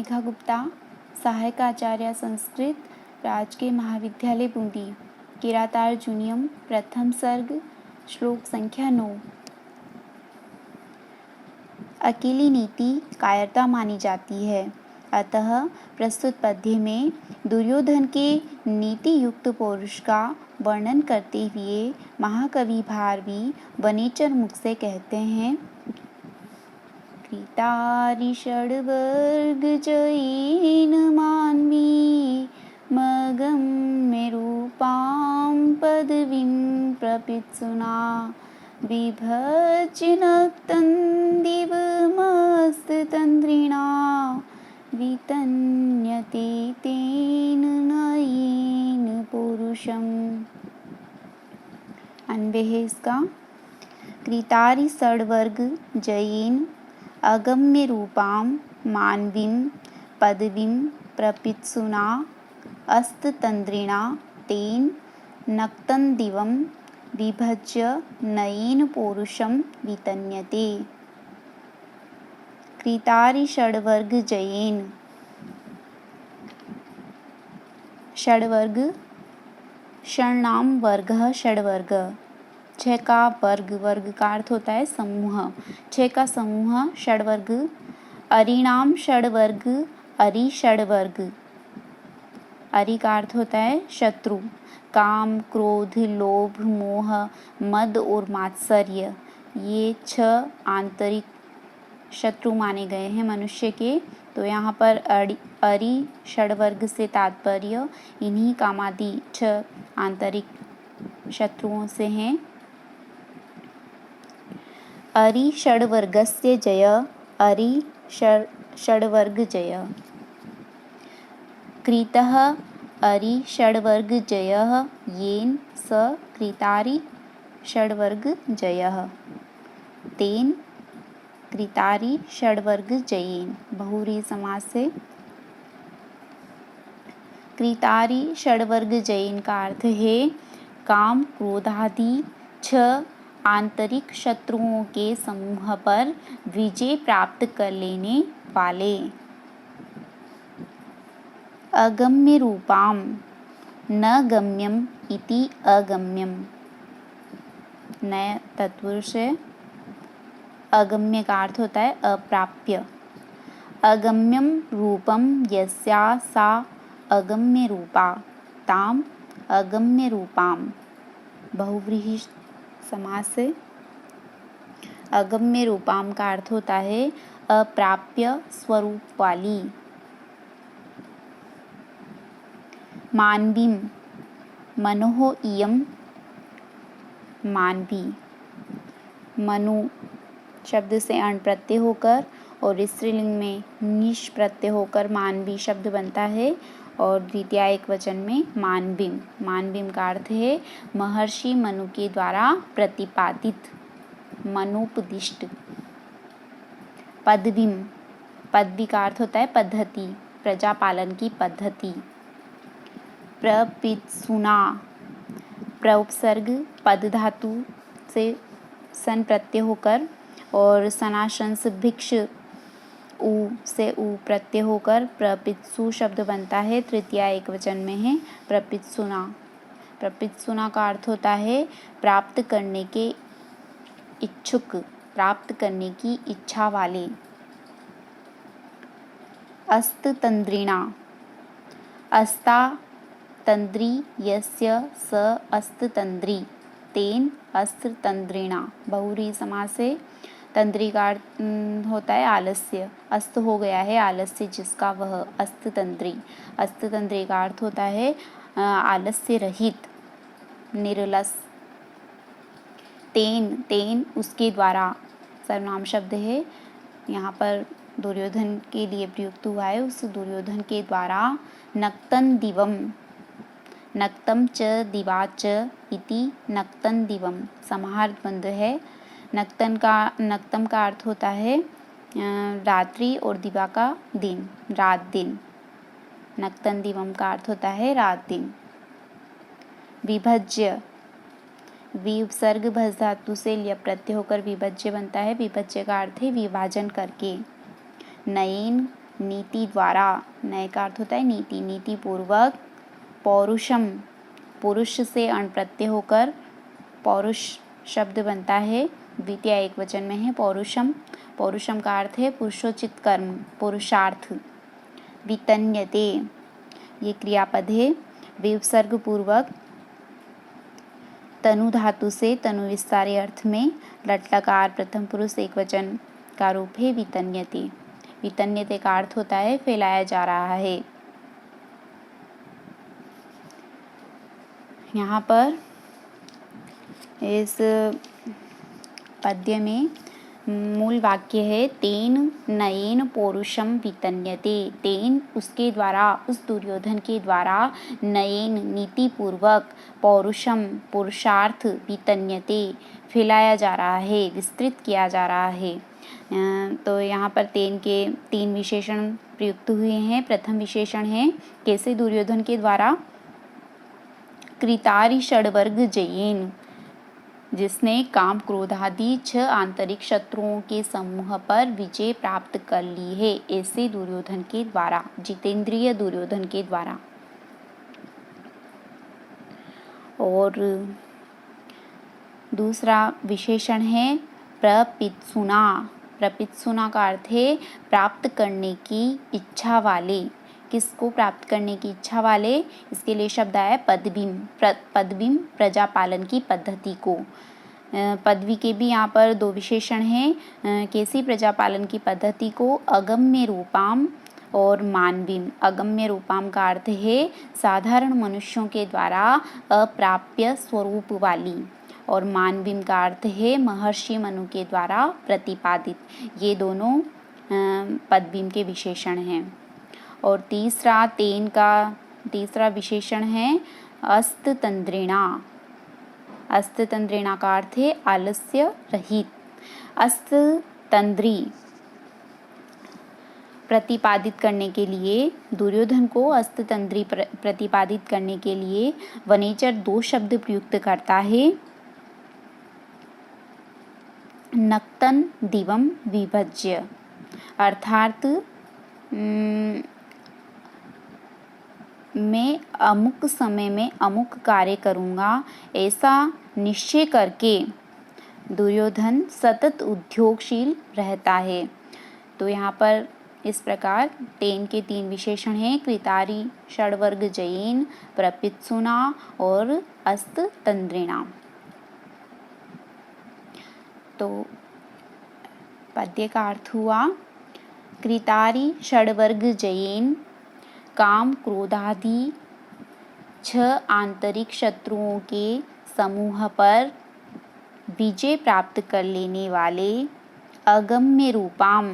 मेघा गुप्ता, सहायक आचार्य संस्कृत, राजकीय महाविद्यालय बूंदी। किरातार्जुनीयम प्रथम सर्ग, श्लोक संख्या 9। अकेली नीति कायरता मानी जाती है, अतः प्रस्तुत पद्य में दुर्योधन के नीति युक्त पौरुष का वर्णन करते हुए महाकवि भारवी वनेचर मुख से कहते हैं। कृतारि षड्वर्ग जयेन मान्वी मगम्य रूपां पदवीं प्रपित्सुना विभज्य नक्तं दिवमस्ततन्द्रिणा वितन्यते तेन नयेन पौरुषम्। अन्वय है इसका। कृतारि षड्वर्ग जयेन अगम्य रूपां मान्वीं पदवीं प्रपित्सुना अस्ततन्द्रिणा तेन नक्तं दिवं विभज्य नयेन पौरुषं वितन्यते। कृतारि षड्वर्ग जयेन। षड्वर्ग षण्णाम वर्गः षड्वर्ग। छह का वर्ग, वर्ग का अर्थ होता है समूह, छह का समूह षड्वर्ग। अरिणाम षड्वर्ग, अरि षड्वर्ग। अरि का अर्थ होता है शत्रु। काम, क्रोध, लोभ, मोह, मद और मात्सर्य, ये छह आंतरिक शत्रु माने गए हैं मनुष्य के। तो यहाँ पर अरि षड्वर्ग से तात्पर्य इन्हीं कामादि छह आंतरिक शत्रुओं से हैं। अरि षड्वर्गस्य जय, अरि षड्वर्ग जय। कृतः अरि षड्वर्ग जयः येन स कृतारि षड्वर्ग जयः तेन कृतारि षड्वर्ग जयेन। बहुव्रीहि समास से। कृतारि षड्वर्ग जयेन का अर्थ है काम, क्रोधादि छह आंतरिक शत्रुओं के समूह पर विजय प्राप्त कर लेने वाले। अगम्य रूपाम, न गम्यम इति अगम्यम। नए तत्पुरुष है। अगम्य का अर्थ होता है अप्राप्य। अगम्यम रूपम यस्या सा अगम्य रूपा ताम अगम्य रूपाम। बहुव्रीहि समास से। अगम्य रूपाम का अर्थ होता है अप्राप्य स्वरूप वाली। मानवीं, मनोः इयं मानवी। मनु शब्द से अण प्रत्यय होकर और स्त्रीलिंग में निश प्रत्यय होकर मानवी शब्द बनता है और द्वितीय एकवचन में मानवीं। मानवीं का अर्थ है महर्षि मनु के द्वारा प्रतिपादित, मनोपदिष्ट। पदवीं, पदवी का अर्थ होता है पद्धति, प्रजा पालन की पद्धति। प्रपित्सुना, प्रउपसर्ग पद धातु से सन प्रत्यय होकर और सनाशंस भिक्ष उ से उ प्रत्यय होकर प्रपित्सु शब्द बनता है। तृतीय एकवचन में है प्रपित्सुना। प्रपित्सुना का अर्थ होता है प्राप्त करने के इच्छुक, प्राप्त करने की इच्छा वाले। अस्ततन्द्रिणा, अस्ता तंद्री यस्य स अस्ततंद्री तेन अस्ततंद्रिणा। बहुव्रीहि समास से। तंद्री का अर्थ होता है आलस्य, अस्त हो गया है आलस्य जिसका, वह अस्ततंद्री। अस्ततंद्री का अर्थ होता है आलस्य रहित, निर्लस। तेन, तेन उसके द्वारा सर्वनाम शब्द है, यहाँ पर दुर्योधन के लिए प्रयुक्त हुआ है। उस दुर्योधन के द्वारा नक्तं दिवम, नक्तं च दिवा च इति नक्तं दिवम समाहार द्वंद्व है। नक्तम का अर्थ होता है रात्रि और दिवा का दिन, रात दिन। नक्तं दिवम का अर्थ होता है रात दिन। विभज्य, वि उपसर्ग भस धातु से लिय प्रत्यय होकर विभज्य बनता है। विभज्य का अर्थ है विभाजन करके। नयेन नीति द्वारा, नय का अर्थ होता है नीति, नीति पूर्वक, पौरुषम, पुरुष से अण प्रत्यय होकर पौरुष शब्द बनता है, द्वितीय एक वचन में है पौरुषम, पौरुषम का अर्थ है पुरुषोचित कर्म, पुरुषार्थ। वितन्यते, ये क्रियापद है, विसर्ग पूर्वक तनु धातु से तनु विस्तारी अर्थ में लट लकार प्रथम पुरुष एक वचन का रूप है वितन्यते। वितन्यते का अर्थ होता है फैलाया जा रहा है। यहाँ पर इस पद्य में मूल वाक्य है तेन नयेन पौरुषम वितन्यते। तेन उसके द्वारा, उस दुर्योधन के द्वारा, नयेन नीति पूर्वक, पौरुषम पुरुषार्थ, वितन्यते फैलाया जा रहा है, विस्तृत किया जा रहा है। तो यहाँ पर तेन के 3 विशेषण प्रयुक्त हुए हैं। प्रथम विशेषण है कैसे दुर्योधन के द्वारा, कृतारि षड्वर्ग जयेन, जिसने काम क्रोध आदि 6 आंतरिक शत्रुओं के समूह पर विजय प्राप्त कर ली है, ऐसे दुर्योधन के द्वारा, जितेंद्रिय दुर्योधन के द्वारा। और दूसरा विशेषण है प्रपित्सुना। प्रपित्सुना का अर्थ है प्राप्त करने की इच्छा वाले। किसको प्राप्त करने की इच्छा वाले? इसके लिए शब्द आया पदवीम। पदवीम प्रजा पालन की पद्धति को। पदवी के भी यहाँ पर 2 विशेषण हैं। कैसी प्रजा पालन की पद्धति को? अगम्य रूपाम और मानवीम। अगम्य रूपाम का अर्थ है साधारण मनुष्यों के द्वारा अप्राप्य स्वरूप वाली, और मानवीम का अर्थ है महर्षि मनु के द्वारा प्रतिपादित। ये दोनों पदवीम के विशेषण हैं। और तीसरा तेन का तीसरा विशेषण है अस्ततंद्रिणा। अस्ततंद्रिणा का अर्थ है आलस्य रहित। अस्ततंद्री प्रतिपादित करने के लिए, दुर्योधन को अस्ततंद्री प्रतिपादित करने के लिए वनेचर 2 शब्द प्रयुक्त करता है। नक्तन दिवम विभज्य, अर्थात मैं अमुक समय में अमुक कार्य करूँगा, ऐसा निश्चय करके दुर्योधन सतत उद्योगशील रहता है। तो यहाँ पर इस प्रकार तेन के 3 विशेषण हैं, कृतारि षड्वर्ग जयेन, प्रपित्सुना और अस्ततंद्रिणा। तो पद्य का अर्थ हुआ, कृतारि षड्वर्ग जयेन, काम क्रोधादि 6 आंतरिक शत्रुओं के समूह पर विजय प्राप्त कर लेने वाले, अगम्य रूपाम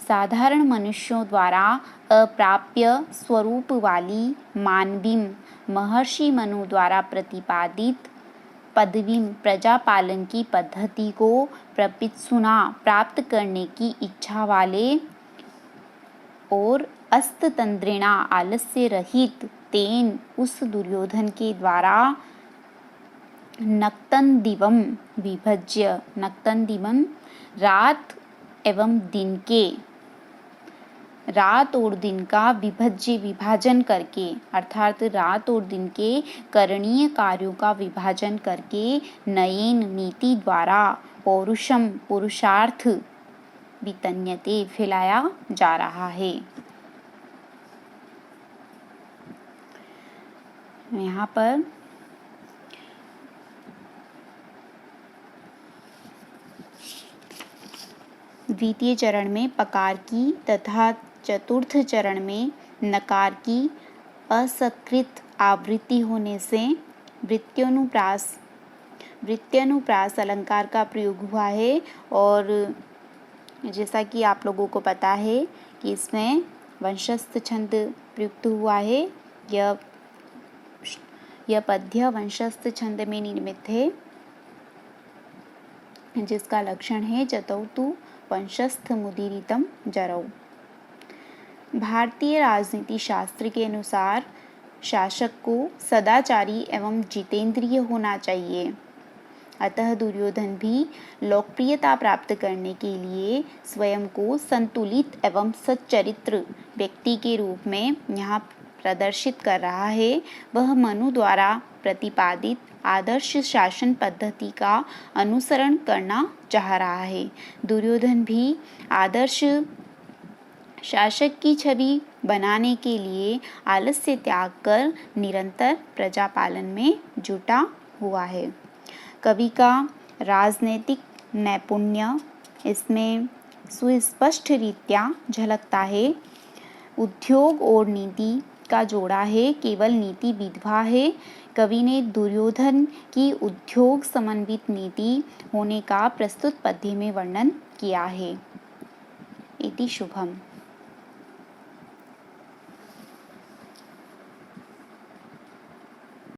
साधारण मनुष्यों द्वारा अप्राप्य स्वरूप वाली, मानवीम महर्षि मनु द्वारा प्रतिपादित, पदवीम प्रजा पालन की पद्धति को, प्रपित्सुना प्राप्त करने की इच्छा वाले, और अस्ततंद्रिणा आलस्य रहित तेन उस दुर्योधन के द्वारा, नक्तन दिवम विभज्य, नक्तन दिवम रात एवं दिन के, रात और दिन का विभज्य विभाजन करके, अर्थात रात और दिन के करणीय कार्यों का विभाजन करके, नयेन नीति द्वारा, पौरुषम पुरुषार्थ, वितन्यते फैलाया जा रहा है। यहाँ पर द्वितीय चरण में पकार की तथा चतुर्थ चरण में नकार की असकृत आवृत्ति होने से वृत्त्यनुप्रास अलंकार का प्रयोग हुआ है। और जैसा कि आप लोगों को पता है कि इसमें वंशस्थ छंद प्रयुक्त हुआ है। यह पद्य वंशस्थ छंद में निर्मित है, जिसका लक्षण है जतौ तु वंशस्थ मुदीरितम जरौ। भारतीय राजनीति शास्त्र के अनुसार शासक को सदाचारी एवं जितेंद्रिय होना चाहिए। अतः दुर्योधन भी लोकप्रियता प्राप्त करने के लिए स्वयं को संतुलित एवं सच्चरित्र व्यक्ति के रूप में यहाँ प्रदर्शित कर रहा है। वह मनु द्वारा प्रतिपादित आदर्श शासन पद्धति का अनुसरण करना चाह रहा है। दुर्योधन भी आदर्श शासक की छवि बनाने के लिए आलस्य त्याग कर निरंतर प्रजा पालन में जुटा हुआ है। कवि का राजनीतिक नैपुण्य इसमें सुस्पष्ट रीत्या झलकता है। उद्योग और नीति का जोड़ा है, केवल नीति विधवा है। कवि ने दुर्योधन की उद्योग समन्वित नीति होने का प्रस्तुत पद्य में वर्णन किया है। इति शुभम।